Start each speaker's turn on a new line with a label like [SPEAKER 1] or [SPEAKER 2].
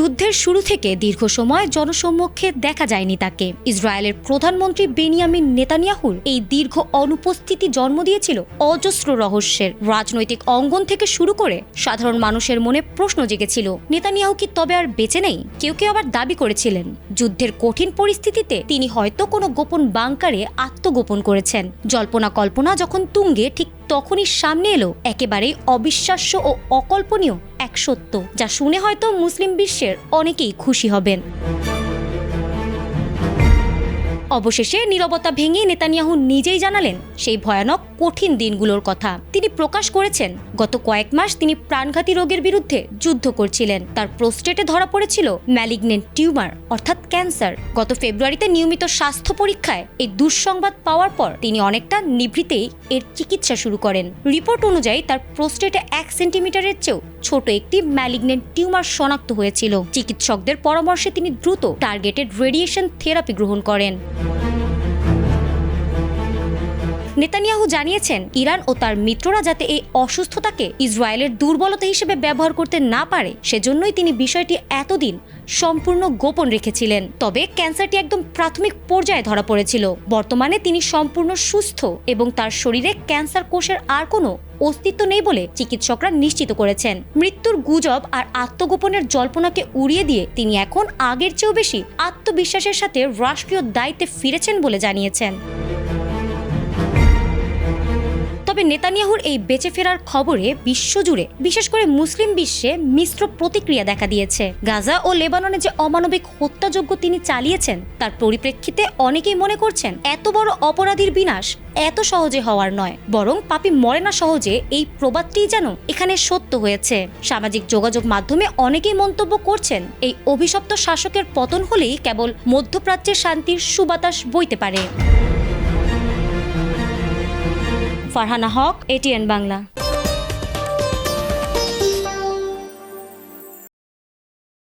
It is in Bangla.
[SPEAKER 1] যুদ্ধের শুরু থেকে দীর্ঘ সময় জনসম্মুখে দেখা যায়নি তাকে। ইসরায়েলের প্রধানমন্ত্রী বেনিয়ামিন নেতানিয়াহুর এই দীর্ঘ অনুপস্থিতি জন্ম দিয়েছিল অজস্র রহস্যের। রাজনৈতিক অঙ্গন থেকে শুরু করে সাধারণ মানুষের মনে প্রশ্ন জেগেছিল, নেতানিয়াহু কি তবে আর বেঁচে নেই? কেউ কেউ আবার দাবি করেছিলেন যুদ্ধের কঠিন পরিস্থিতিতে তিনি হয়তো কোনো গোপন বাংকারে আত্মগোপন করেছেন। জল্পনা কল্পনা যখন তুঙ্গে, ঠিক তখনই সামনে এলো একেবারেই অবিশ্বাস্য ও অকল্পনীয় এক সত্য, যা শুনে হয়তো মুসলিম বিশ্বের অনেকেই খুশি হবেন। অবশেষে নীরবতা ভেঙে নেতানিয়াহু নিজেই জানালেন সেই ভয়ানক কঠিন দিনগুলোর কথা। তিনি প্রকাশ করেছেন গত কয়েক মাস তিনি প্রাণঘাতী রোগের বিরুদ্ধে যুদ্ধ করছিলেন। তার প্রোস্টেটে ধরা পড়েছিল ম্যালিগনেন্ট টিউমার অর্থাৎ ক্যান্সার। গত ফেব্রুয়ারিতে নিয়মিত স্বাস্থ্য পরীক্ষায় এই দুঃসংবাদ পাওয়ার পর তিনি অনেকটা নিভৃতেই এর চিকিৎসা শুরু করেন। রিপোর্ট অনুযায়ী তার প্রোস্টেটে 1 সেন্টিমিটারের চেয়েও ছোট একটি ম্যালিগনেন্ট টিউমার শনাক্ত হয়েছিল। চিকিৎসকদের পরামর্শে তিনি দ্রুত টার্গেটেড রেডিয়েশন থেরাপি গ্রহণ করেন। নেতানিয়াহু জানিয়েছেন ইরান ও তার মিত্ররা যাতে এই অসুস্থতাকে ইসরায়েলের দুর্বলতা হিসেবে ব্যবহার করতে না পারে, সেজন্যই তিনি বিষয়টি এতদিন সম্পূর্ণ গোপন রেখেছিলেন। তবে ক্যান্সারটি একদম প্রাথমিক পর্যায়ে ধরা পড়েছিল। বর্তমানে তিনি সম্পূর্ণ সুস্থ এবং তার শরীরে ক্যান্সার কোষের আর কোনো অস্তিত্ব নেই বলে চিকিৎসকরা নিশ্চিত করেছেন। মৃত্যুর গুজব আর আত্মগোপনের জল্পনাকে উড়িয়ে দিয়ে তিনি এখন আগের চেয়েও বেশি আত্মবিশ্বাসের সাথে রাষ্ট্রীয় দায়িত্বে ফিরেছেন বলে জানিয়েছেন। তবে নেতানিয়াহুর এই বেঁচে ফেরার খবরে বিশ্বজুড়ে, বিশেষ করে মুসলিম বিশ্বে মিশ্র প্রতিক্রিয়া দেখা দিয়েছে। গাজা ও লেবাননে যে অমানবিক হত্যাযজ্ঞ তিনি চালিয়েছেন তার পরিপ্রেক্ষিতে অনেকেই মনে করছেন এত বড় অপরাধীর বিনাশ এত সহজে হওয়ার নয়, বরং পাপী মরে না সহজে, এই প্রবাদটিই যেন এখানে সত্য হয়েছে। সামাজিক যোগাযোগ মাধ্যমে অনেকেই মন্তব্য করছেন এই অভিশপ্ত শাসকের পতন হলেই কেবল মধ্যপ্রাচ্যের শান্তির সুবাতাস বইতে পারে। ফারহানা হক, ATN বাংলা।